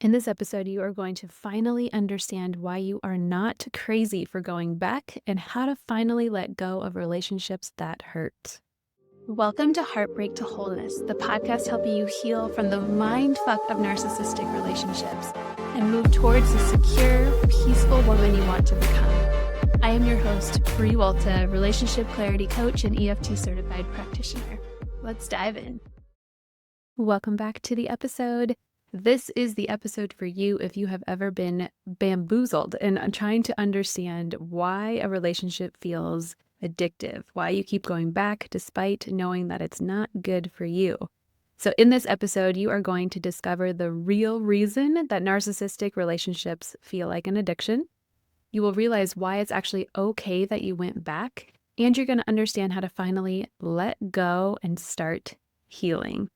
In this episode, you are going to finally understand why you are not crazy for going back and how to finally let go of relationships that hurt. Welcome to Heartbreak to Wholeness, the podcast helping you heal from the mind fuck of narcissistic relationships and move towards the secure, peaceful woman you want to become. I am your host, Bree Walta, relationship clarity coach and EFT certified practitioner. Let's dive in. Welcome back to the episode. This is the episode for you if you have ever been bamboozled and trying to understand why a relationship feels addictive, why you keep going back despite knowing that it's not good for you. So in this episode, you are going to discover the real reason that narcissistic relationships feel like an addiction. You will realize why it's actually okay that you went back, and you're going to understand how to finally let go and start healing.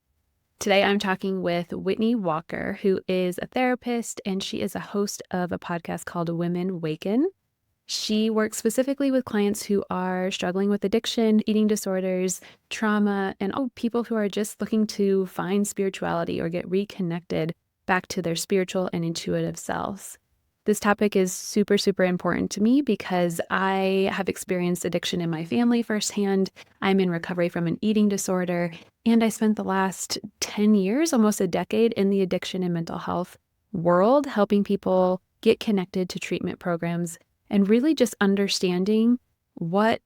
Today, I'm talking with Whitney Walker, who is a therapist, and she is a host of a podcast called Waken. She works specifically with clients who are struggling with addiction, eating disorders, trauma, and people who are just looking to find spirituality or get reconnected back to their spiritual and intuitive selves. This topic is super, super important to me because I have experienced addiction in my family firsthand. I'm in recovery from an eating disorder, and I spent the last 10 years, almost a decade, in the addiction and mental health world, helping people get connected to treatment programs and really just understanding what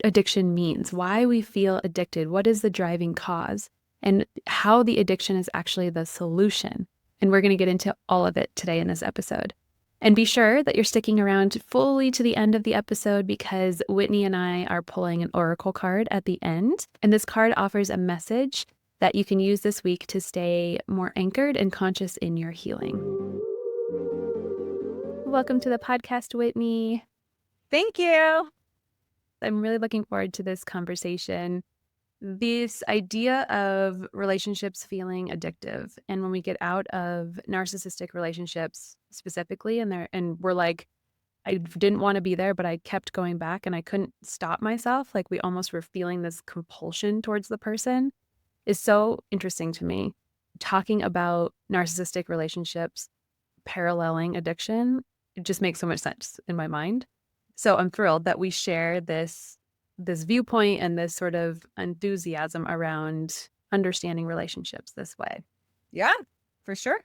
addiction means, why we feel addicted, what is the driving cause, and how the addiction is actually the solution. And we're going to get into all of it today in this episode. And be sure that you're sticking around fully to the end of the episode because Whitney and I are pulling an oracle card at the end. And this card offers a message that you can use this week to stay more anchored and conscious in your healing. Welcome to the podcast, Whitney. Thank you. I'm really looking forward to this conversation. This idea of relationships feeling addictive, and when we get out of narcissistic relationships specifically, and we're like, I didn't want to be there, but I kept going back and I couldn't stop myself. Like we almost were feeling this compulsion towards the person is so interesting to me. Talking about narcissistic relationships paralleling addiction, it just makes so much sense in my mind. So I'm thrilled that we share this viewpoint and this sort of enthusiasm around understanding relationships this way. Yeah, for sure.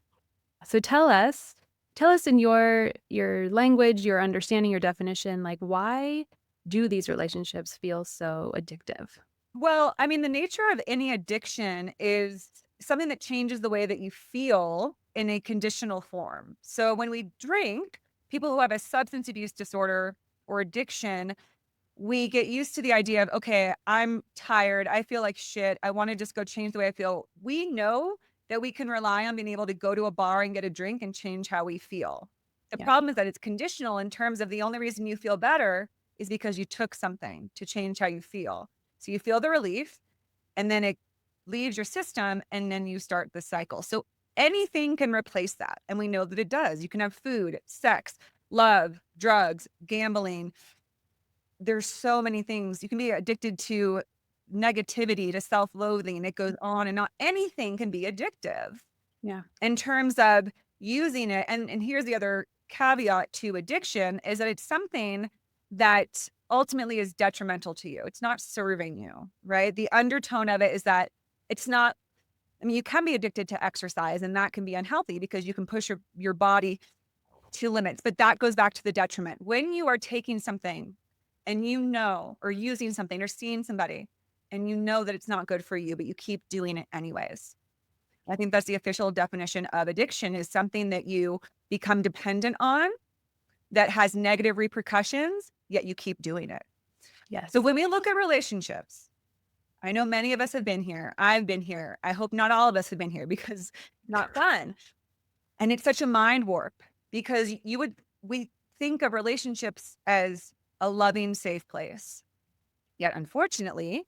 So tell us in your language, your understanding, your definition, like why do these relationships feel so addictive? Well, I mean, the nature of any addiction is something that changes the way that you feel in a conditional form. So when we drink, people who have a substance abuse disorder or addiction, we get used to the idea of, okay, I'm tired. I feel like shit. I want to just go change the way I feel. We know that we can rely on being able to go to a bar and get a drink and change how we feel. The Yeah. problem is that it's conditional in terms of the only reason you feel better is because you took something to change how you feel. So you feel the relief and then it leaves your system and then you start the cycle. So anything can replace that. And we know that it does. You can have food, sex, love, drugs, gambling. There's so many things. You can be addicted to negativity, to self-loathing. It goes on and on. Anything can be addictive. Yeah. In terms of using it. And here's the other caveat to addiction is that it's something that ultimately is detrimental to you. It's not serving you, right? The undertone of it is that it's not, I mean, you can be addicted to exercise and that can be unhealthy because you can push your body to limits, but that goes back to the detriment. When you are taking something and you know, or using something or seeing somebody and you know that it's not good for you, but you keep doing it anyways. I think that's the official definition of addiction is something that you become dependent on that has negative repercussions, yet you keep doing it. Yes. So when we look at relationships, I know many of us have been here. I've been here. I hope not all of us have been here because it's not fun. And it's such a mind warp because we think of relationships as a loving, safe place. Yet, unfortunately,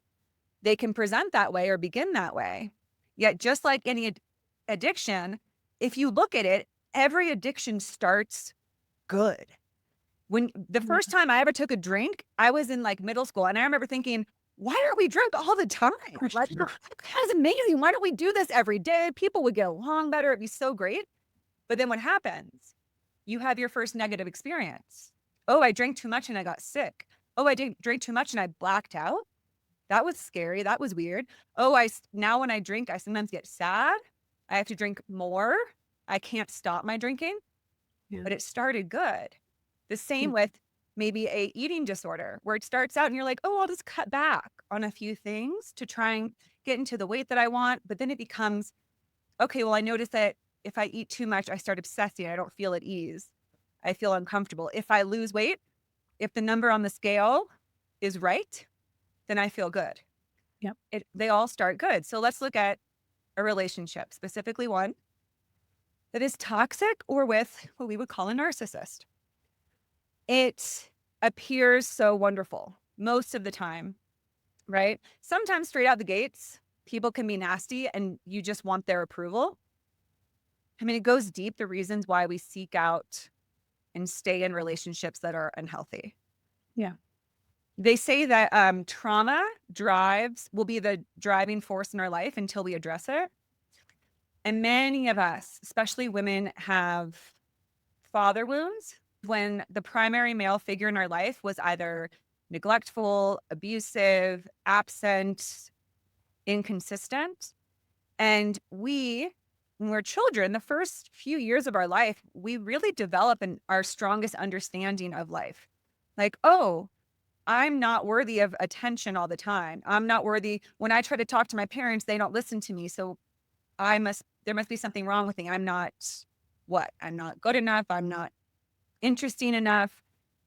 they can present that way or begin that way. Yet, just like any addiction, if you look at it, every addiction starts good. When the first time I ever took a drink, I was in like middle school. And I remember thinking, why aren't we drunk all the time? Like, that's amazing. Why don't we do this every day? People would get along better. It'd be so great. But then what happens? You have your first negative experience. Oh, I drank too much and I got sick. Oh, I didn't drink too much and I blacked out. That was scary. That was weird. Oh, now when I drink, I sometimes get sad. I have to drink more. I can't stop my drinking, Yeah. but it started good. The same Mm. with maybe a eating disorder where it starts out and you're like, oh, I'll just cut back on a few things to try and get into the weight that I want. But then it becomes, okay, well, I notice that if I eat too much, I start obsessing. I don't feel at ease. I feel uncomfortable. If I lose weight, if the number on the scale is right, then I feel good. Yep. They all start good. So let's look at a relationship, specifically one that is toxic or with what we would call a narcissist. It appears so wonderful most of the time, right? Sometimes straight out the gates, people can be nasty and you just want their approval. I mean, it goes deep, the reasons why we seek out and stay in relationships that are unhealthy. Yeah. They say that trauma will be the driving force in our life until we address it. And many of us, especially women, have father wounds when the primary male figure in our life was either neglectful, abusive, absent, inconsistent. And when we're children, the first few years of our life, we really develop our strongest understanding of life. Like, oh, I'm not worthy of attention all the time. I'm not worthy. When I try to talk to my parents, they don't listen to me. So there must be something wrong with me. I'm not I'm not good enough. I'm not interesting enough.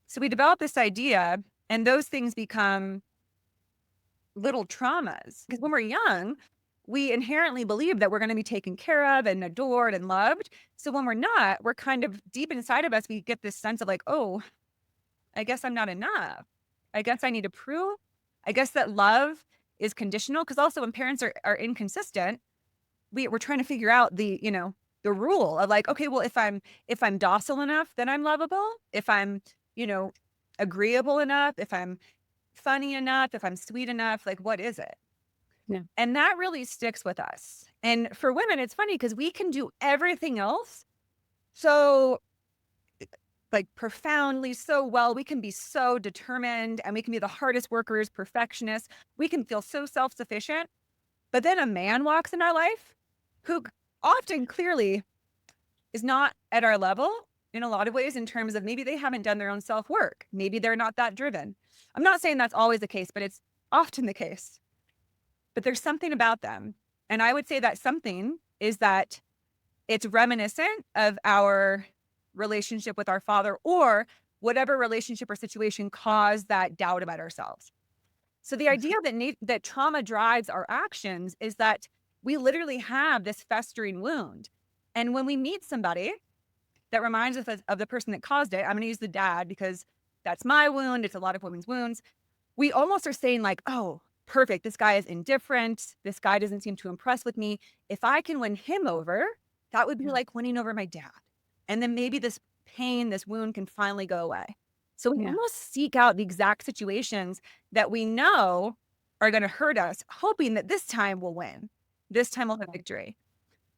So we develop this idea, and those things become little traumas. Because when we're young, we inherently believe that we're going to be taken care of and adored and loved. So when we're not, we're kind of deep inside of us, we get this sense of like, oh, I guess I'm not enough. I guess I need to prove. I guess that love is conditional. Because also when parents are inconsistent, we're trying to figure out the rule of like, okay, well, if I'm docile enough, then I'm lovable. If I'm, you know, agreeable enough, if I'm funny enough, if I'm sweet enough, like what is it? Yeah. And that really sticks with us. And for women, it's funny because we can do everything else so like profoundly so well. We can be so determined and we can be the hardest workers, perfectionists. We can feel so self-sufficient. But then a man walks in our life who often clearly is not at our level in a lot of ways in terms of maybe they haven't done their own self-work. Maybe they're not that driven. I'm not saying that's always the case, but it's often the case. But there's something about them. And I would say that something is that it's reminiscent of our relationship with our father or whatever relationship or situation caused that doubt about ourselves. So the idea that trauma drives our actions is that we literally have this festering wound. And when we meet somebody that reminds us of the person that caused it, I'm going to use the dad because that's my wound. It's a lot of women's wounds. We almost are saying like, oh, perfect. This guy is indifferent. This guy doesn't seem to impress with me. If I can win him over, that would be Yeah. like winning over my dad. And then maybe this pain, this wound can finally go away. So we Yeah. almost seek out the exact situations that we know are going to hurt us, hoping that this time we'll win. This time we'll have victory.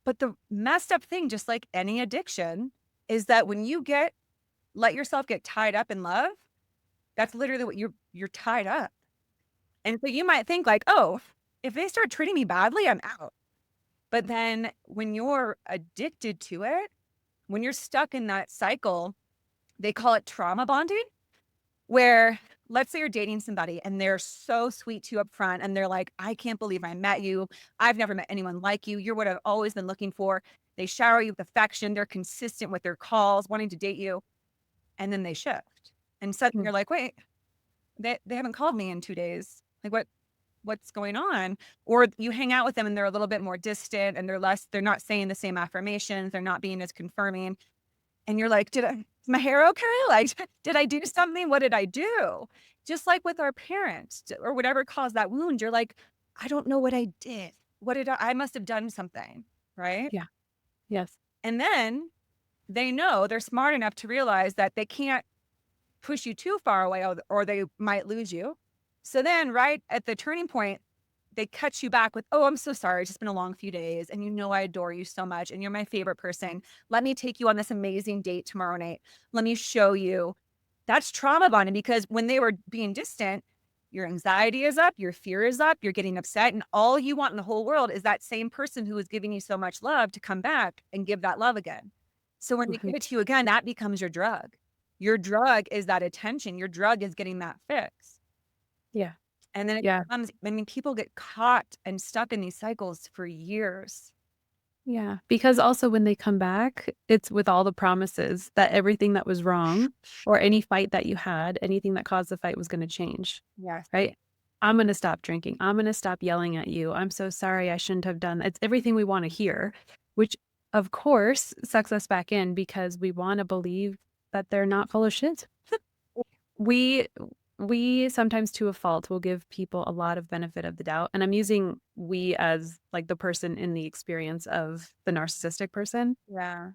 But the messed up thing, just like any addiction, is that when you let yourself get tied up in love, that's literally what you're tied up. And so you might think like, oh, if they start treating me badly, I'm out. But then when you're addicted to it, when you're stuck in that cycle, they call it trauma bonding, where let's say you're dating somebody and they're so sweet to you up front and they're like, I can't believe I met you. I've never met anyone like you. You're what I've always been looking for. They shower you with affection. They're consistent with their calls, wanting to date you. And then they shift. And suddenly Mm. you're like, wait, they haven't called me in 2 days. Like what's going on? Or you hang out with them and they're a little bit more distant and they're not saying the same affirmations. They're not being as confirming. And you're like, is my hair okay? Like, did I do something? What did I do? Just like with our parents or whatever caused that wound, you're like, I don't know what I did. I must have done something. Right. Yeah. Yes. And then they're smart enough to realize that they can't push you too far away or they might lose you. So then right at the turning point, they catch you back with, "Oh, I'm so sorry. It's just been a long few days. And I adore you so much. And you're my favorite person. Let me take you on this amazing date tomorrow night. Let me show you." That's trauma bonding because when they were being distant, your anxiety is up, your fear is up, you're getting upset. And all you want in the whole world is that same person who is giving you so much love to come back and give that love again. So when they give it Right. to you again, that becomes your drug. Your drug is that attention. Your drug is getting that fix. Yeah. And then it Yeah. becomes, I mean, people get caught and stuck in these cycles for years. Yeah. Because also when they come back, it's with all the promises that everything that was wrong or any fight that you had, anything that caused the fight was going to change, Yes. right? I'm going to stop drinking. I'm going to stop yelling at you. I'm so sorry. I shouldn't have done that. It's everything we want to hear, which of course sucks us back in because we want to believe that they're not full of shit. We we sometimes to a fault will give people a lot of benefit of the doubt, and I'm using we as like the person in the experience of the narcissistic person Yeah.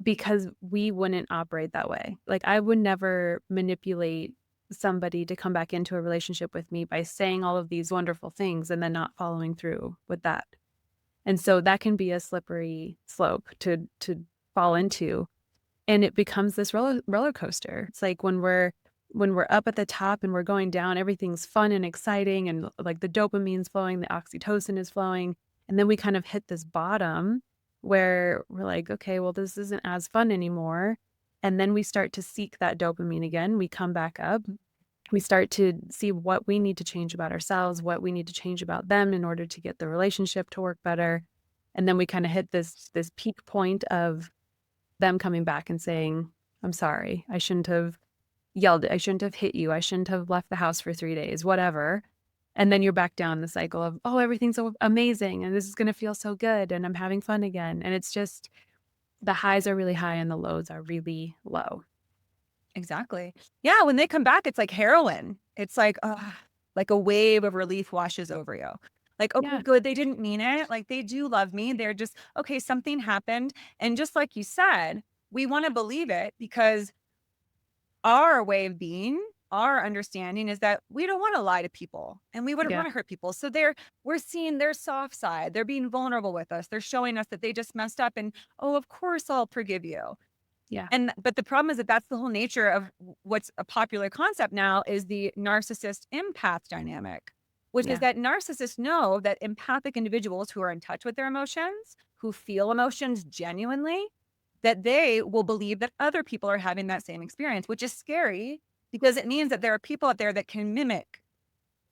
because we wouldn't operate that way. Like I would never manipulate somebody to come back into a relationship with me by saying all of these wonderful things and then not following through with that. And so that can be a slippery slope to fall into, and it becomes this roller coaster. It's like when we're up at the top and we're going down, everything's fun and exciting and like the dopamine's flowing, the oxytocin is flowing, and then we kind of hit this bottom where we're like, okay, well this isn't as fun anymore. And then we start to seek that dopamine again. We come back up. We start to see what we need to change about ourselves, what we need to change about them in order to get the relationship to work better. And then we kind of hit this peak point of them coming back and saying, "I'm sorry. I shouldn't have yelled. I shouldn't have hit you. I shouldn't have left the house for 3 days," whatever. And then you're back down the cycle of, "Oh, everything's so amazing and this is going to feel so good and I'm having fun again." And it's just the highs are really high and the lows are really low. Exactly. Yeah, when they come back, it's like heroin. It's like a wave of relief washes over you. Like, okay, Yeah. good. They didn't mean it. Like they do love me. They're just, okay, something happened. And just like you said, we want to believe it because our way of being, our understanding is that we don't want to lie to people and we wouldn't Yeah. want to hurt people. So we're seeing their soft side. They're being vulnerable with us. They're showing us that they just messed up and, oh, of course I'll forgive you. Yeah. But the problem is that that's the whole nature of what's a popular concept now is the narcissist empath dynamic, which is Yeah. that narcissists know that empathic individuals who are in touch with their emotions, who feel emotions genuinely, that they will believe that other people are having that same experience, which is scary because it means that there are people out there that can mimic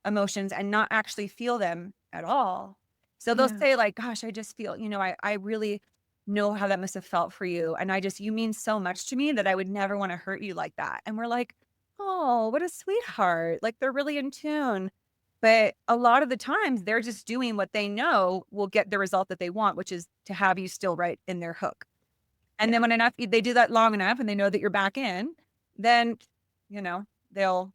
emotions and not actually feel them at all. So they'll Yeah. say like, "Gosh, I just feel, I really know how that must have felt for you. And you mean so much to me that I would never want to hurt you like that." And we're like, "Oh, what a sweetheart." Like they're really in tune. But a lot of the times they're just doing what they know will get the result that they want, which is to have you still right in their hook. And Yeah. then when enough they do that long enough and they know that you're back in, then, they'll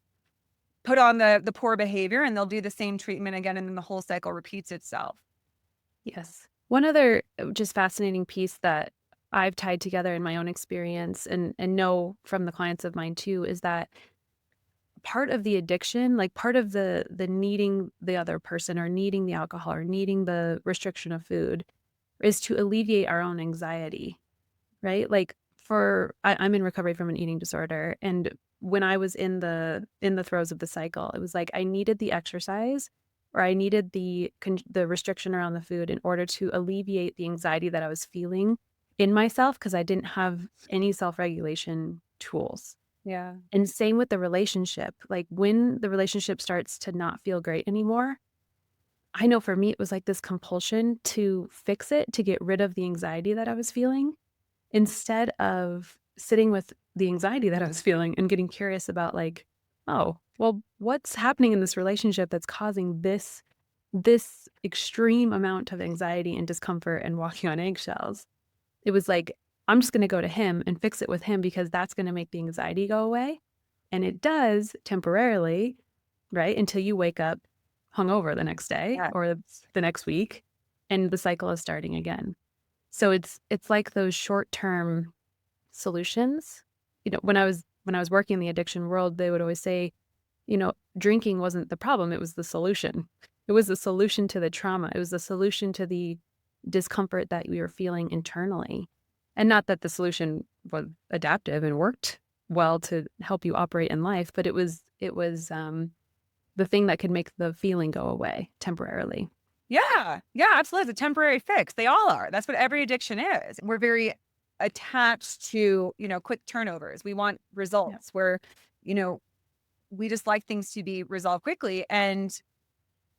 put on the poor behavior and they'll do the same treatment again, and then the whole cycle repeats itself. Yes. One other just fascinating piece that I've tied together in my own experience and know from the clients of mine too is that part of the addiction, like part of the needing the other person or needing the alcohol or needing the restriction of food is to alleviate our own anxiety, right? Like I'm in recovery from an eating disorder, and when I was in the throes of the cycle, it was like I needed the exercise or I needed the restriction around the food in order to alleviate the anxiety that I was feeling in myself because I didn't have any self-regulation tools. Yeah. And same with the relationship. Like when the relationship starts to not feel great anymore, I know for me it was like this compulsion to fix it, to get rid of the anxiety that I was feeling instead of sitting with the anxiety that I was feeling and getting curious about like, oh, well, what's happening in this relationship that's causing this extreme amount of anxiety and discomfort and walking on eggshells? It was like, I'm just going to go to him and fix it with him because that's going to make the anxiety go away. And it does temporarily, right? Until you wake up hungover the next day Yeah. or the next week and the cycle is starting again. So it's like those short-term solutions. When I was working in the addiction world, they would always say, drinking wasn't the problem, it was the solution. It was a solution to the trauma. It was a solution to the discomfort that we were feeling internally. And not that the solution was adaptive and worked well to help you operate in life, but it was the thing that could make the feeling go away temporarily. Yeah. Yeah, absolutely. It's a temporary fix. They all are. That's what every addiction is. We're very attached to, quick turnovers. We want Yeah. results where, you know, we just like things to be resolved quickly. And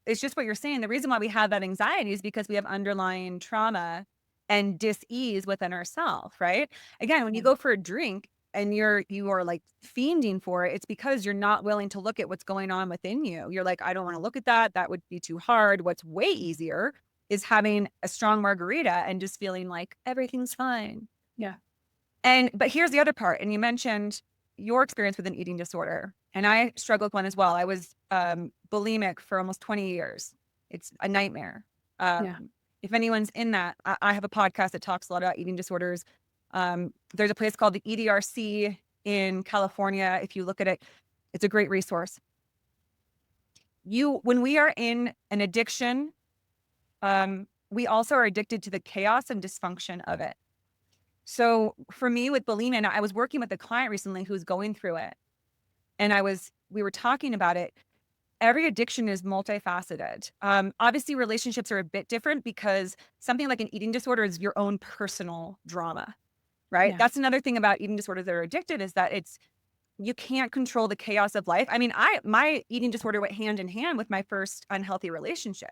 it's just what you're saying. The reason why we have that anxiety is because we have underlying trauma and dis-ease within ourselves, right? Again, when you Yeah. go for a drink and you are like fiending for it, it's because you're not willing to look at what's going on within you. You're like, I don't want to look at that. That would be too hard. What's way easier is having a strong margarita and just feeling like everything's fine. Yeah. But here's the other part. And you mentioned your experience with an eating disorder. And I struggled with one as well. I was bulimic for almost 20 years. It's a nightmare. Yeah. If anyone's in that, I have a podcast that talks a lot about eating disorders. There's a place called the EDRC in California. If you look at it, it's a great resource. When we are in an addiction, we also are addicted to the chaos and dysfunction of it. So for me with bulimia, I was working with a client recently who's going through it. And we were talking about it. Every addiction is multifaceted. Obviously, relationships are a bit different because something like an eating disorder is your own personal drama, right? Yeah. That's another thing about eating disorders that are addicted is that you can't control the chaos of life. I mean, my eating disorder went hand in hand with my first unhealthy relationship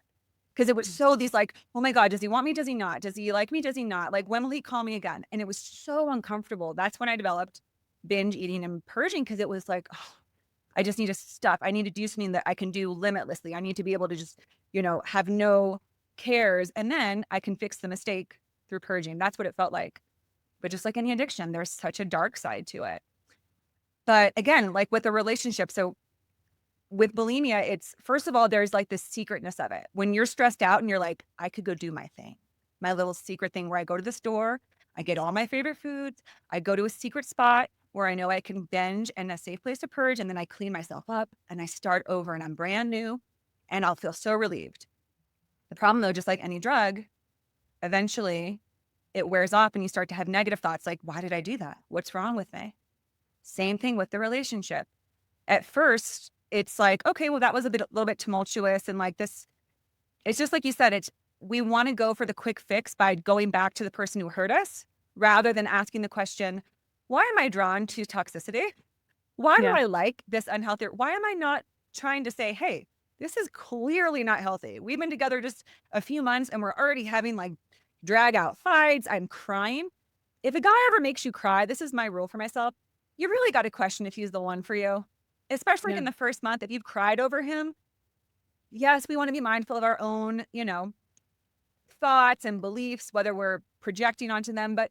because it was so these like, oh my God, does he want me? Does he not? Does he like me? Does he not? Like, when will he call me again? And it was so uncomfortable. That's when I developed binge eating and purging because it was like, oh, I just need to stop. I need to do something that I can do limitlessly. I need to be able to just, have no cares. And then I can fix the mistake through purging. That's what it felt like. But just like any addiction, there's such a dark side to it. But again, like with a relationship, so with bulimia, it's first of all, there's like this secretness of it. When you're stressed out and you're like, I could go do my thing, my little secret thing where I go to the store, I get all my favorite foods, I go to a secret spot where I know I can binge and a safe place to purge, and then I clean myself up and I start over and I'm brand new and I'll feel so relieved. The problem though, just like any drug, eventually it wears off and you start to have negative thoughts like, why did I do that? What's wrong with me? Same thing with the relationship. At first, it's like, okay, well, that was a little bit tumultuous. And like this, it's just like you said, we want to go for the quick fix by going back to the person who hurt us rather than asking the question, why am I drawn to toxicity? Why do Yeah. I like this unhealthy? Why am I not trying to say, hey, this is clearly not healthy. We've been together just a few months and we're already having like drag out fights. I'm crying. If a guy ever makes you cry, this is my rule for myself. You really got to question if he's the one for you, especially Yeah. in the first month. If you've cried over him, yes, we want to be mindful of our own, thoughts and beliefs, whether we're projecting onto them. But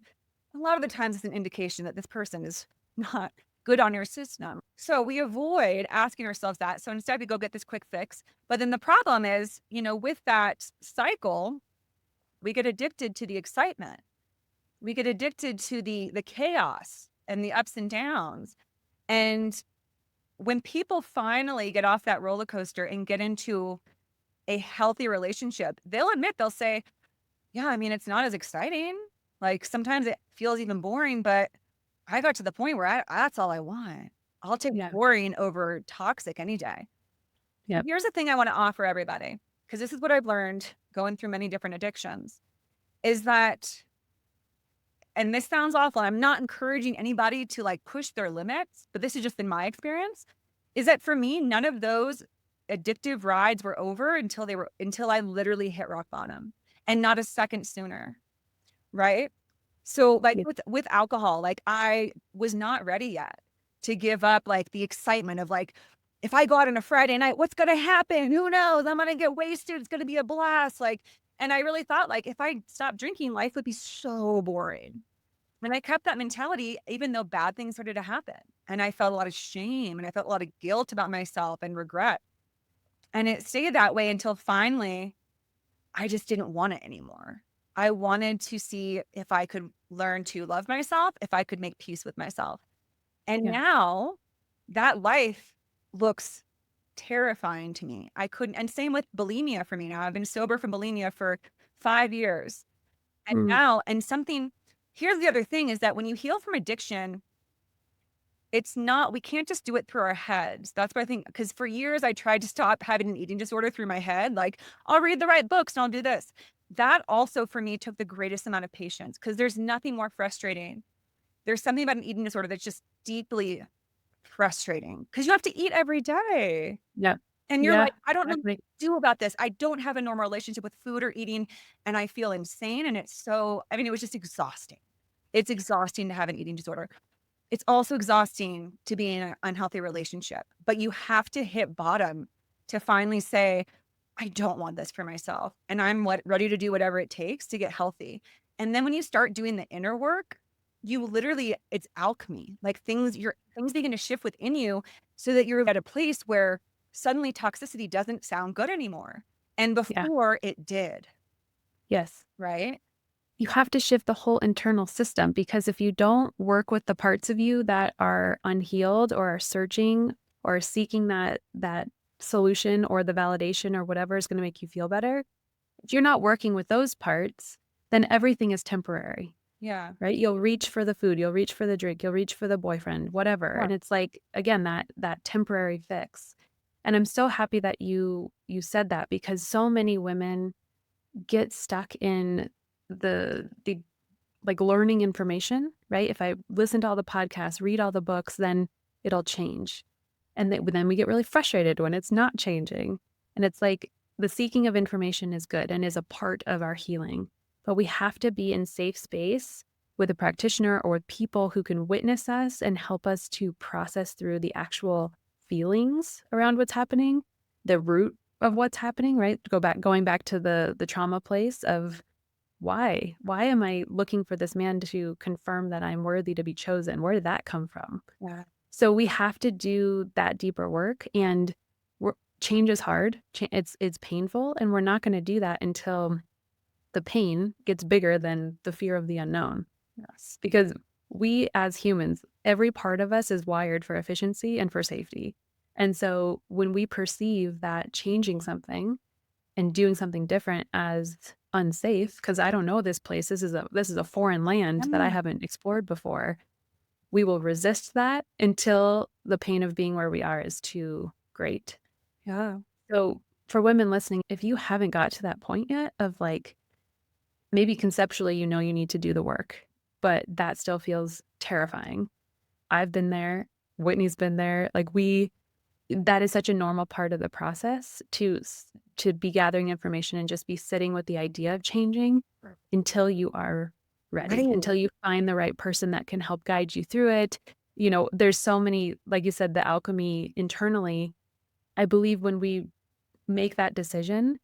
a lot of the times it's an indication that this person is not good on your system. So we avoid asking ourselves that. So instead we go get this quick fix. But then the problem is, with that cycle, we get addicted to the excitement. We get addicted to the chaos and the ups and downs. And when people finally get off that roller coaster and get into a healthy relationship, they'll say, yeah, I mean, it's not as exciting. Like sometimes it feels even boring, but I got to the point where that's all I want. I'll take Yeah. boring over toxic any day. Yep. Here's the thing I want to offer everybody, because this is what I've learned going through many different addictions, is that, and this sounds awful, I'm not encouraging anybody to like push their limits, but this is just in my experience, is that for me, none of those addictive rides were over until I literally hit rock bottom, and not a second sooner. Right? So like Yeah. with alcohol, like I was not ready yet to give up like the excitement of like, if I go out on a Friday night, what's going to happen? Who knows? I'm going to get wasted. It's going to be a blast. Like, and I really thought like, if I stopped drinking, life would be so boring. And I kept that mentality, even though bad things started to happen. And I felt a lot of shame and I felt a lot of guilt about myself and regret. And it stayed that way until finally I just didn't want it anymore. I wanted to see if I could learn to love myself, if I could make peace with myself. And Yeah. now that life looks terrifying to me. I couldn't, and same with bulimia for me now. I've been sober from bulimia for 5 years. And Mm, now, and something, here's the other thing is that when you heal from addiction, it's not, we can't just do it through our heads. That's what I think. Because for years, I tried to stop having an eating disorder through my head. Like, I'll read the right books and I'll do this. That also for me took the greatest amount of patience because there's nothing more frustrating. There's something about an eating disorder that's just deeply frustrating because you have to eat every day. yeah. And you're Yeah, like, I don't know what exactly. to do about this. I don't have a normal relationship with food or eating. And I feel insane. And it's so, I mean, it was just exhausting. It's exhausting to have an eating disorder. It's also exhausting to be in an unhealthy relationship, but you have to hit bottom to finally say, I don't want this for myself. And I'm ready to do whatever it takes to get healthy. And then when you start doing the inner work, you literally, it's alchemy. Like things begin to shift within you so that you're at a place where suddenly toxicity doesn't sound good anymore. And Yeah. before it did, Yes. right? You have to shift the whole internal system because if you don't work with the parts of you that are unhealed or are searching or seeking that solution or the validation or whatever is going to make you feel better, if you're not working with those parts, then everything is temporary, Yeah. right? You'll reach for the food, you'll reach for the drink, you'll reach for the boyfriend, whatever. Yeah. And it's like, again, that temporary fix. And I'm so happy that you said that because so many women get stuck in the like learning information, right? If I listen to all the podcasts, read all the books, then it'll change. And then we get really frustrated when it's not changing. And it's like the seeking of information is good and is a part of our healing. But we have to be in safe space with a practitioner or with people who can witness us and help us to process through the actual feelings around what's happening, the root of what's happening, right? Going back to the trauma place of why am I looking for this man to confirm that I'm worthy to be chosen? Where did that come from? Yeah. So we have to do that deeper work, and change is hard. It's painful, and we're not going to do that until the pain gets bigger than the fear of the unknown. Yes. Because we as humans, every part of us is wired for efficiency and for safety. And so when we perceive that changing something and doing something different as unsafe, because I don't know this place, this is a foreign land that I Yeah. haven't explored before, we will resist that until the pain of being where we are is too great. Yeah. So for women listening, if you haven't got to that point yet of like, maybe conceptually, you know you need to do the work, but that still feels terrifying. I've been there. Whitney's been there. Like that is such a normal part of the process to be gathering information and just be sitting with the idea of changing until you are ready, Right. until you find the right person that can help guide you through it. There's so many, like you said, the alchemy internally. I believe when we make that decision,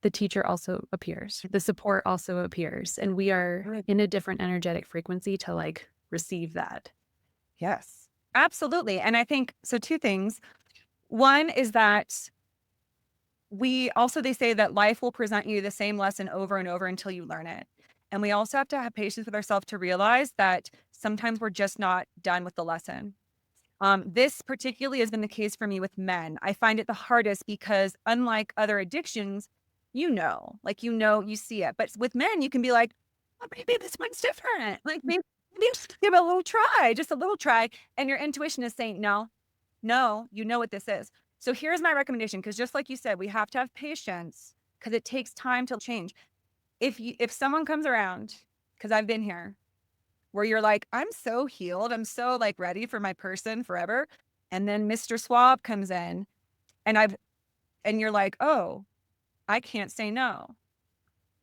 the teacher also appears, the support also appears, and we are Right. in a different energetic frequency to like receive that. Yes, absolutely. And I think so, two things. One is that they say that life will present you the same lesson over and over until you learn it. And we also have to have patience with ourselves to realize that sometimes we're just not done with the lesson. This particularly has been the case for me with men. I find it the hardest because unlike other addictions, you see it. But with men, you can be like, oh, maybe this one's different. Like maybe just give it a little try, just a little try. And your intuition is saying, no, no, you know what this is. So here's my recommendation, because just like you said, we have to have patience because it takes time to change. If someone comes around, because I've been here, where you're like, I'm so healed, I'm so like ready for my person forever. And then Mr. Swab comes in and you're like, oh, I can't say no.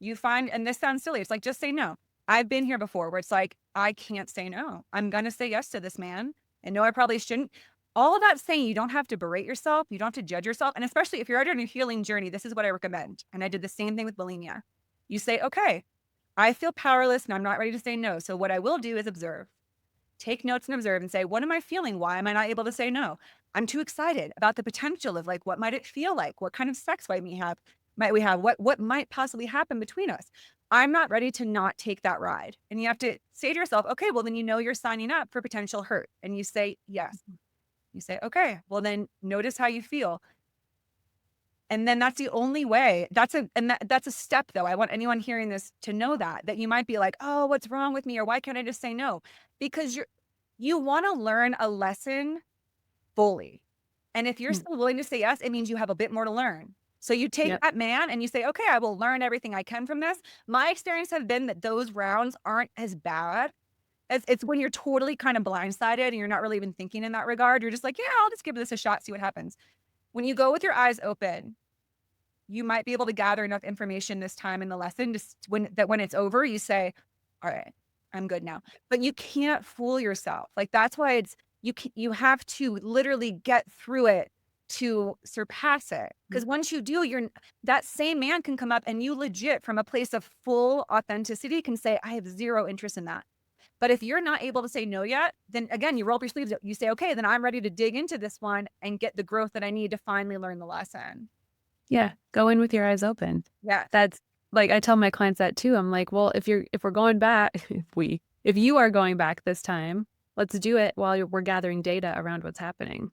And this sounds silly. It's like, just say no. I've been here before where it's like, I can't say no. I'm going to say yes to this man. And no, I probably shouldn't. All of that saying you don't have to berate yourself. You don't have to judge yourself. And especially if you're already on a healing journey, this is what I recommend. And I did the same thing with bulimia. You say, okay, I feel powerless and I'm not ready to say no. So what I will do is observe. Take notes and observe and say, what am I feeling? Why am I not able to say no? I'm too excited about the potential of like, what might it feel like? What kind of sex might we have? What might possibly happen between us? I'm not ready to not take that ride. And you have to say to yourself, okay, well, then you're signing up for potential hurt. And you say, yes. You say, okay, well, then notice how you feel. And then that's the only way. That's a step though. I want anyone hearing this to know that you might be like, "Oh, what's wrong with me?" or "Why can't I just say no?" Because you want to learn a lesson fully. And if you're Mm. still willing to say yes, it means you have a bit more to learn. So you take Yep. that man and you say, "Okay, I will learn everything I can from this." My experience have been that those rounds aren't as bad. It's when you're totally kind of blindsided and you're not really even thinking in that regard. You're just like, "Yeah, I'll just give this a shot, see what happens." When you go with your eyes open, you might be able to gather enough information this time in the lesson just when it's over, you say, "All right, I'm good now." But you can't fool yourself. Like, that's why you have to literally get through it to surpass it. Mm. Because once you do, that same man can come up and you legit from a place of full authenticity can say, "I have zero interest in that." But if you're not able to say no yet, then again, you roll up your sleeves up. You say, "Okay, then I'm ready to dig into this one and get the growth that I need to finally learn the lesson." Yeah, go in with your eyes open. Yes. That's like, I tell my clients that too. I'm like, "Well, if we're going back, if you are going back this time, let's do it while we're gathering data around what's happening.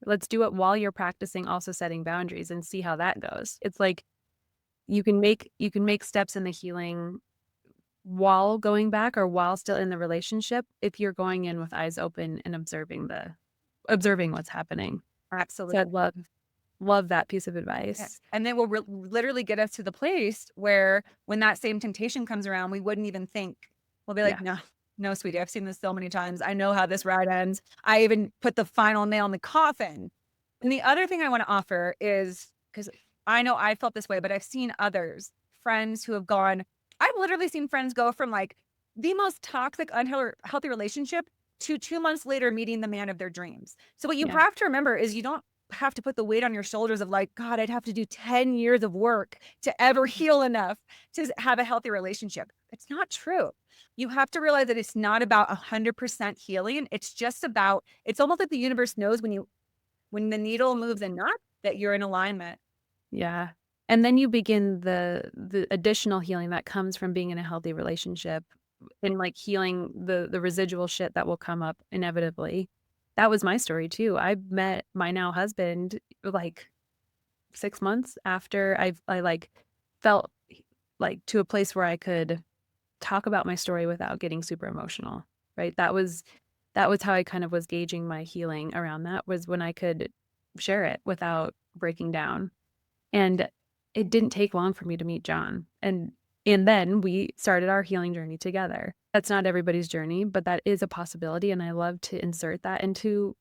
Let's do it while you're practicing also setting boundaries and see how that goes." It's like you can make steps in the healing while going back or while still in the relationship if you're going in with eyes open and observing what's happening. So Absolutely. I'd love that piece of Yes. advice. And then will literally get us to the place where when that same temptation comes around, we wouldn't even think. We'll be like, Yeah. "No, no, sweetie, I've seen this so many times. I know how this ride ends. I even put the final nail in the coffin." And the other thing I want to offer is because I know I felt this way, but I've seen others, friends who have gone, I've literally seen friends go from like the most toxic, unhealthy relationship to 2 months later meeting the man of their dreams. So what you Yeah. have to remember is you don't have to put the weight on your shoulders of like, God, I'd have to do 10 years of work to ever heal enough to have a healthy relationship. It's not true. You have to realize that it's not about 100% healing. It's just about, it's almost like the universe knows when the needle moves enough that you're in alignment. Yeah. And then you begin the additional healing that comes from being in a healthy relationship and, like, healing the residual shit that will come up inevitably. That was my story too. I met my now husband, like, 6 months after like, felt, like, to a place where I could talk about my story without getting super emotional, right? That was how I kind of was gauging my healing around that, was when I could share it without breaking down. And it didn't take long for me to meet John, and then we started our healing journey together. That's not everybody's journey, but that is a possibility, and I love to insert that into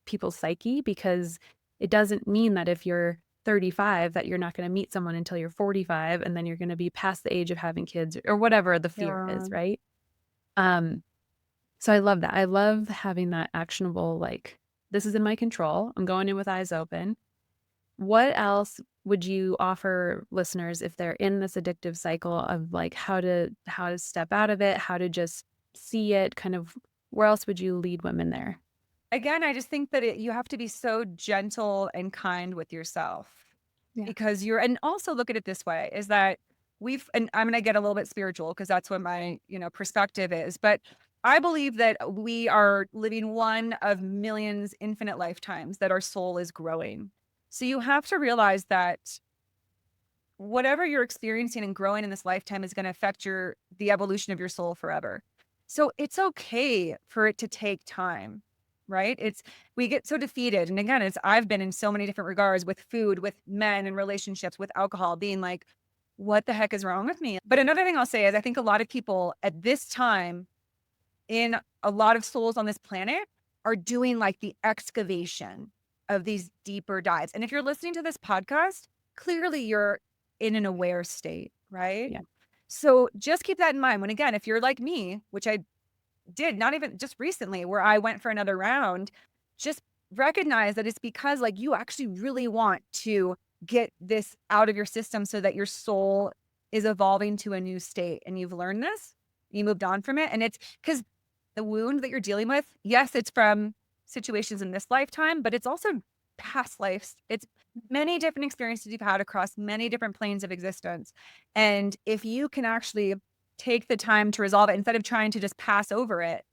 people's psyche because it doesn't mean that if you're 35 that you're not gonna meet someone until you're 45, and then you're gonna be past the age of having kids or whatever the fear Yeah. is, right? Um, so I love that. I love having that actionable, like, "This is in my control. I'm going in with eyes open." What else would you offer listeners if they're in this addictive cycle of, like, how to step out of it, how to just see it, kind of where else would you lead women there? Again, I just think that you have to be so gentle and kind with yourself Yeah. because and also look at it this way is that and I'm going to get a little bit spiritual because that's what my, perspective is. But I believe that we are living one of millions infinite lifetimes that our soul is growing. So you have to realize that whatever you're experiencing and growing in this lifetime is going to affect the evolution of your soul forever. So it's okay for it to take time, right? We get so defeated. And again, I've been in so many different regards with food, with men and relationships, with alcohol, being like, what the heck is wrong with me? But another thing I'll say is I think a lot of people at this time in a lot of souls on this planet are doing like the excavation of these deeper dives. And if you're listening to this podcast, clearly you're in an aware state, right? Yeah. So just keep that in mind when, again, if you're like me, which I did not even just recently, where I went for another round, just recognize that it's because like you actually really want to get this out of your system so that your soul is evolving to a new state and you've learned this, you moved on from it. And it's because the wound that you're dealing with, yes, it's from situations in this lifetime, but it's also past lives. It's many different experiences you've had across many different planes of existence. And if you can actually take the time to resolve it instead of trying to just pass over it.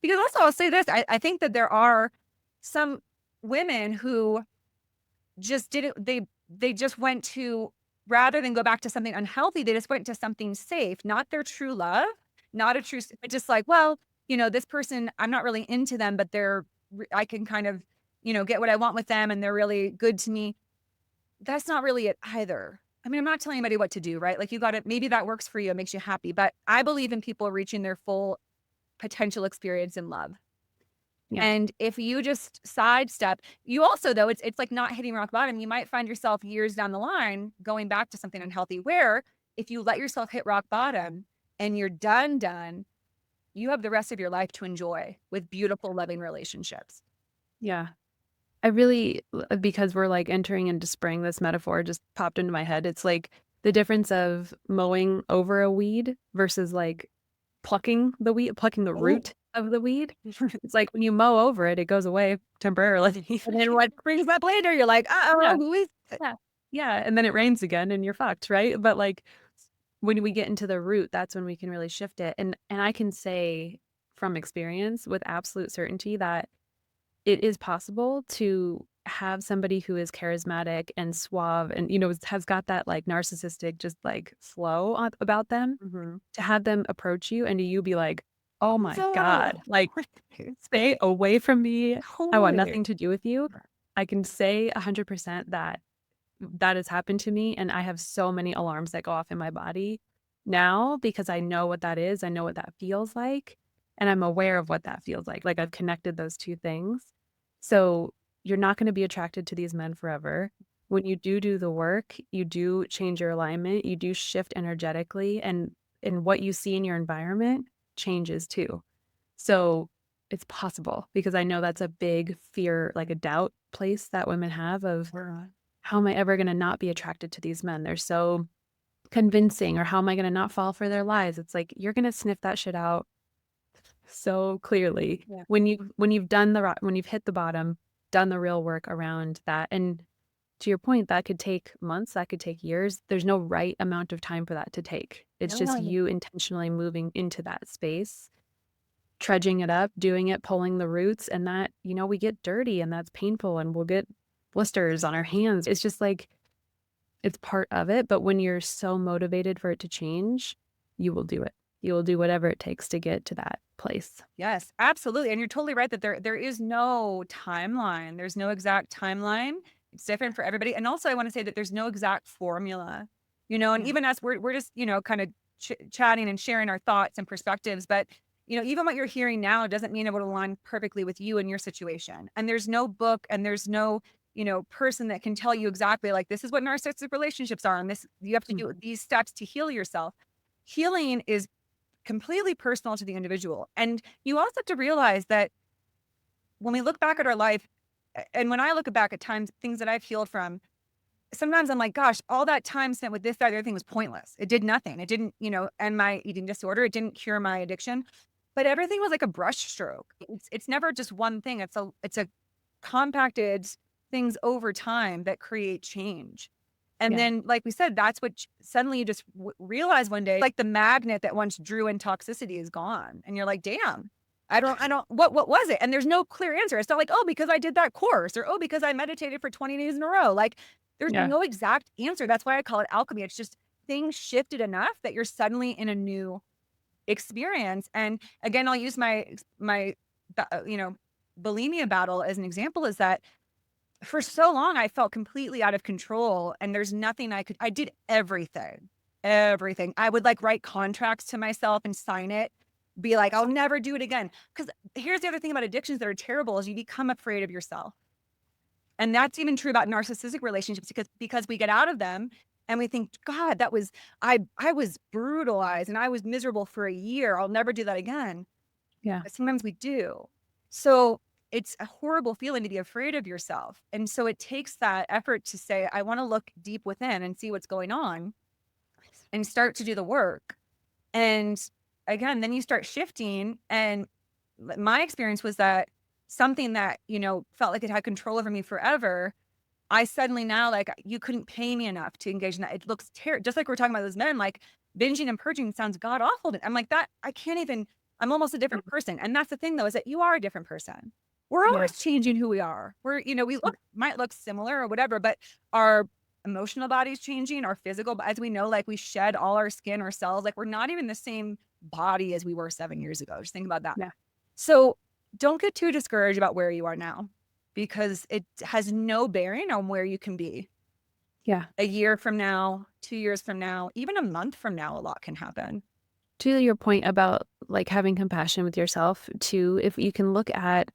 Because also, I'll say this, I think that there are some women who just didn't, they just went to, rather than go back to something unhealthy, they just went to something safe, not their true love, not a true, but just like, well, this person, I'm not really into them, but I can kind of, get what I want with them and they're really good to me. That's not really it either. I mean, I'm not telling anybody what to do, right? Like you got to, maybe that works for you, it makes you happy, but I believe in people reaching their full potential experience in love. Yeah. And if you just sidestep, you also, though, it's like not hitting rock bottom. You might find yourself years down the line going back to something unhealthy, where if you let yourself hit rock bottom and you're done, you have the rest of your life to enjoy with beautiful, loving relationships. Yeah. I really, because we're like entering into spring, this metaphor just popped into my head. It's like the difference of mowing over a weed versus like plucking the weed, plucking the Oh, root of the weed. It's like when you mow over it, it goes away temporarily. and then what brings up later, you're like, Yeah. who is it? Yeah. Yeah. And then it rains again and you're fucked, right? But like when we get into the root, that's when we can really shift it. And I can say from experience with absolute certainty that it is possible to have somebody who is charismatic and suave and, has got that like narcissistic, just like flow about them, Mhm. to have them approach you and you be like, oh my So, God, like stay away from me. I want totally. nothing to do with you. I can say 100% that that has happened to me. And I have so many alarms that go off in my body now because I know what that is. I know what that feels like. And I'm aware of what that feels like. Like I've connected those two things. So you're not going to be attracted to these men forever. When you do the work, you do change your alignment, you do shift energetically, and what you see in your environment changes too. So it's possible because I know that's a big fear, like a doubt place that women have of how am I ever going to not be attracted to these men? They're so convincing, or how am I going to not fall for their lies? It's like you're going to sniff that shit out so clearly Yeah. when you've hit the bottom, done the real work around that. And to your point, that could take months, that could take years. There's no right amount of time for that to take. It's just No. you intentionally moving into that space, trudging it up, doing it, pulling the roots, and that, we get dirty and that's painful and we'll get blisters on our hands. It's just like it's part of it, but when you're so motivated for it to change, you will do it. You will do whatever it takes to get to that place. Yes, absolutely. And you're totally right that there is no timeline. There's no exact timeline. It's different for everybody. And also I want to say that there's no exact formula, and Yeah. even us, we're just, kind of chatting and sharing our thoughts and perspectives. But, even what you're hearing now doesn't mean it would align perfectly with you and your situation. And there's no book and there's no, person that can tell you exactly like, this is what narcissistic relationships are. And this, you have to do Mhm. these steps to heal yourself. Healing is completely personal to the individual. And you also have to realize that when we look back at our life, and when I look back at times, things that I've healed from, sometimes I'm like, gosh, all that time spent with this, that, other thing was pointless. It did nothing. It didn't, end my eating disorder. It didn't cure my addiction, but everything was like a brush stroke. It's never just one thing. It's a compacted things over time that create change. And Yeah. then, like we said, that's what suddenly you just realize one day, like the magnet that once drew in toxicity is gone. And you're like, damn, what was it? And there's no clear answer. It's not like, oh, because I did that course, or, oh, because I meditated for 20 days in a row. Like there's Yeah. no exact answer. That's why I call it alchemy. It's just things shifted enough that you're suddenly in a new experience. And again, I'll use my, bulimia battle as an example, is that for so long, I felt completely out of control and there's nothing I did everything, everything. I would like write contracts to myself and sign it, be like, I'll never do it again. Because here's the other thing about addictions that are terrible is you become afraid of yourself. And that's even true about narcissistic relationships because we get out of them and we think, God, I was brutalized and I was miserable for a year. I'll never do that again. Yeah. But sometimes we do. So it's a horrible feeling to be afraid of yourself. And so it takes that effort to say, I want to look deep within and see what's going on and start to do the work. And again, then you start shifting. And my experience was that something that, felt like it had control over me forever, I suddenly now, like, you couldn't pay me enough to engage in that. It looks terrible. Just like we're talking about those men, like binging and purging sounds god awful. I'm like, that I can't even, I'm almost a different person. And that's the thing though, is that you are a different person. We're Yeah. always changing who we are. We might look similar or whatever, but our emotional body's changing, our physical, as we know, like we shed all our skin, our cells, like we're not even the same body as we were 7 years ago. Just think about that. Yeah. So don't get too discouraged about where you are now, because it has no bearing on where you can be. Yeah. A year from now, 2 years from now, even a month from now, a lot can happen. To your point about like having compassion with yourself too, if you can look at,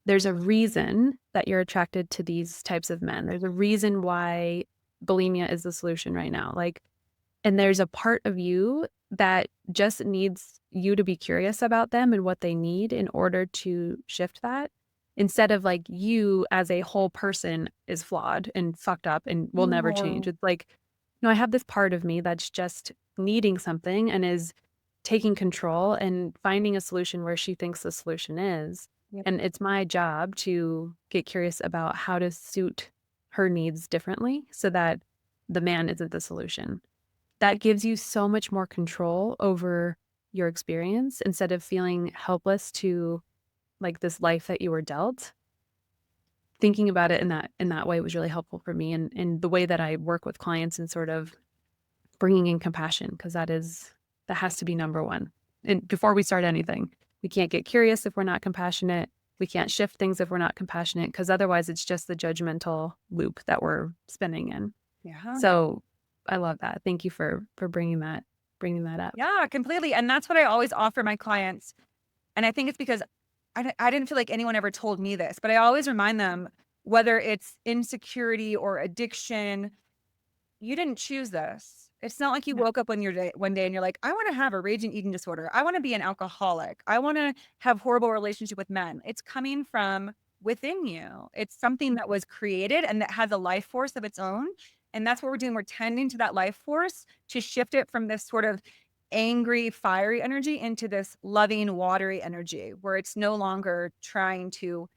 there's a reason that you're attracted to these types of men. There's a reason why bulimia is the solution right now. Like, and there's a part of you that just needs you to be curious about them and what they need in order to shift that, instead of like you as a whole person is flawed and fucked up and will never change. No. It's like, no, I have this part of me that's just needing something and is taking control and finding a solution where she thinks the solution is. Yep. And it's my job to get curious about how to suit her needs differently so that the man isn't the solution. That gives you so much more control over your experience instead of feeling helpless to like this life that you were dealt. Thinking about it in that way was really helpful for me, and the way that I work with clients and sort of bringing in compassion, because that has to be number one. And before we start anything, we can't get curious if we're not compassionate. We can't shift things if we're not compassionate, because otherwise it's just the judgmental loop that we're spinning in. Yeah. So I love that. Thank you for bringing that up. Yeah, completely. And that's what I always offer my clients. And I think it's because I didn't feel like anyone ever told me this, but I always remind them, whether it's insecurity or addiction, you didn't choose this. It's not like you Yeah. woke up one day and you're like, I want to have a raging eating disorder. I want to be an alcoholic. I want to have horrible relationship with men. It's coming from within you. It's something that was created and that has a life force of its own. And that's what we're doing. We're tending to that life force to shift it from this sort of angry, fiery energy into this loving, watery energy, where it's no longer trying to,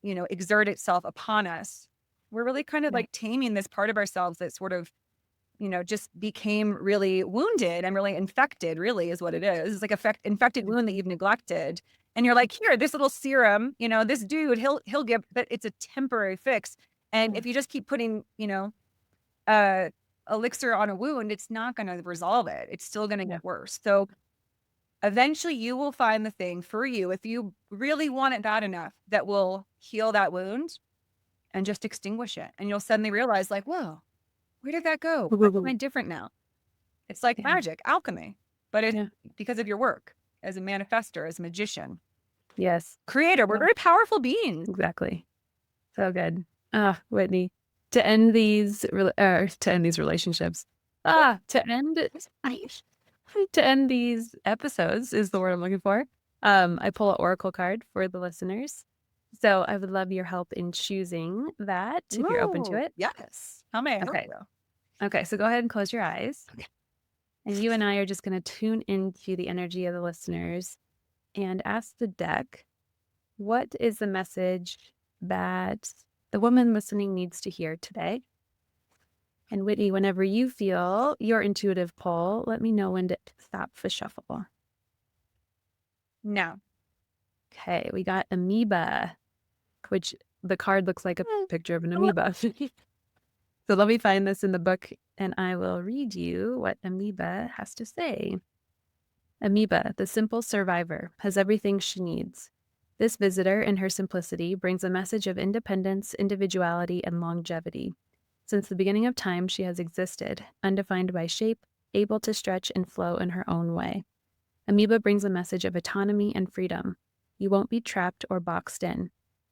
exert itself upon us. We're really kind of Yeah. like taming this part of ourselves that sort of, just became really wounded and really infected, really is what it is. It's like a infected wound that you've neglected. And you're like, here, this little serum, this dude, he'll give, but it's a temporary fix. And if you just keep putting, uh, elixir on a wound, it's not going to resolve it. It's still going to get worse. So eventually you will find the thing for you, if you really want it bad enough, that will heal that wound and just extinguish it. And you'll suddenly realize like, whoa, where did that go? Why am I different now? It's like magic, alchemy, but it's because of your work as a manifester, as a magician. Yes. Creator. We're very powerful beings. Exactly. So good. Whitney, to end these relationships, to end these episodes is the word I'm looking for. I pull an oracle card for the listeners. So I would love your help in choosing that if you're open to it. Yes. How may I help you? Okay, so go ahead and close your eyes. Okay. And you and I are just going to tune into the energy of the listeners and ask the deck, what is the message that the woman listening needs to hear today? And Whitney, whenever you feel your intuitive pull, let me know when to stop the shuffle. No. Okay, we got amoeba, which the card looks like a picture of an amoeba. So let me find this in the book and I will read you what amoeba has to say. Amoeba, the simple survivor, has everything she needs. This visitor, in her simplicity, brings a message of independence, individuality, and longevity. Since the beginning of time, she has existed, undefined by shape, able to stretch and flow in her own way. Amoeba brings a message of autonomy and freedom. You won't be trapped or boxed in.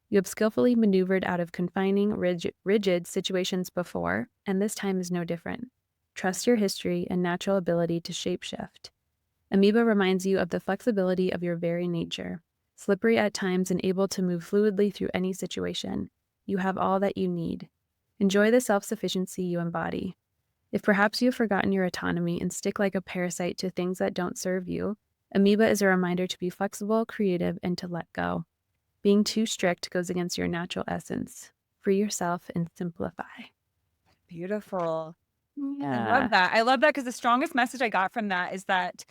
You have skillfully maneuvered out of confining, rigid situations before, and this time is no different. Trust your history and natural ability to shapeshift. Amoeba reminds you of the flexibility of your very nature. Slippery at times and able to move fluidly through any situation, you have all that you need. Enjoy the self-sufficiency you embody. If perhaps you have forgotten your autonomy and stick like a parasite to things that don't serve you, amoeba is a reminder to be flexible, creative, and to let go. Being too strict goes against your natural essence. Free yourself and simplify. Beautiful. Yeah. I love that. I love that because the strongest message I got from that is that,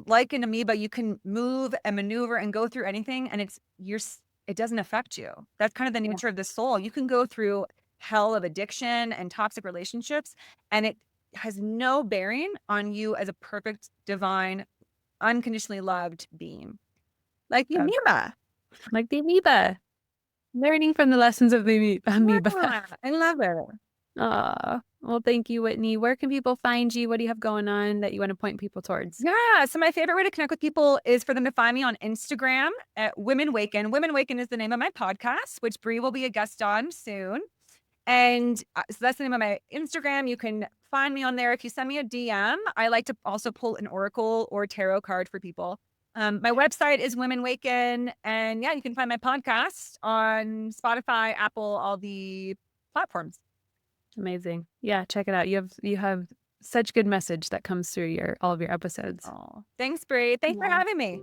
like an amoeba, you can move and maneuver and go through anything, and it doesn't affect you. That's kind of the nature of the soul. You can go through hell of addiction and toxic relationships. And it has no bearing on you as a perfect, divine, unconditionally loved being. Like the That's amoeba. like the amoeba, learning from the lessons of the amoeba. Yeah, I love it. Well, thank you, Whitney. Where can people find you? What do you have going on that you want to point people towards? Yeah. So my favorite way to connect with people is for them to find me on Instagram at Women Waken. Women Waken is the name of my podcast, which Bree will be a guest on soon. And so that's the name of my Instagram. You can find me on there. If you send me a DM, I like to also pull an oracle or tarot card for people. My website is Women Waken. And yeah, you can find my podcast on Spotify, Apple, all the platforms. Amazing. Yeah, check it out. You have such good message that comes through all of your episodes. Oh, thanks, Bree. Thanks for having me.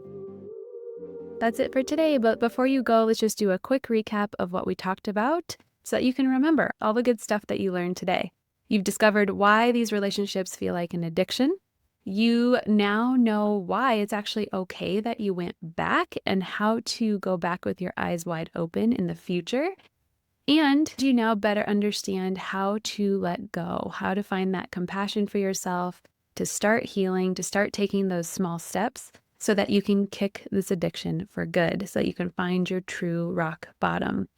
That's it for today. But before you go, let's just do a quick recap of what we talked about so that you can remember all the good stuff that you learned today. You've discovered why these relationships feel like an addiction. You now know why it's actually okay that you went back and how to go back with your eyes wide open in the future. And you now better understand how to let go, how to find that compassion for yourself, to start healing, to start taking those small steps so that you can kick this addiction for good, so that you can find your true rock bottom.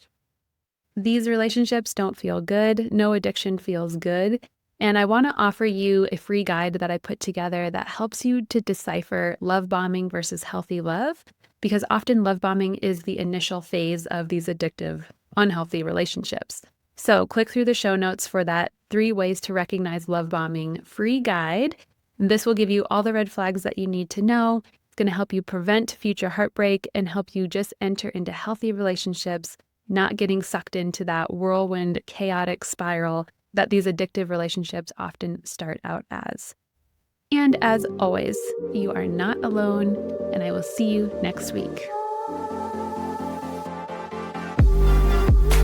These relationships don't feel good. No addiction feels good. And I want to offer you a free guide that I put together that helps you to decipher love bombing versus healthy love, because often love bombing is the initial phase of these addictive, unhealthy relationships. So click through the show notes for that 3 ways to recognize love bombing free guide. This will give you all the red flags that you need to know. It's going to help you prevent future heartbreak and help you just enter into healthy relationships, not getting sucked into that whirlwind, chaotic spiral that these addictive relationships often start out as. And as always, you are not alone, and I will see you next week.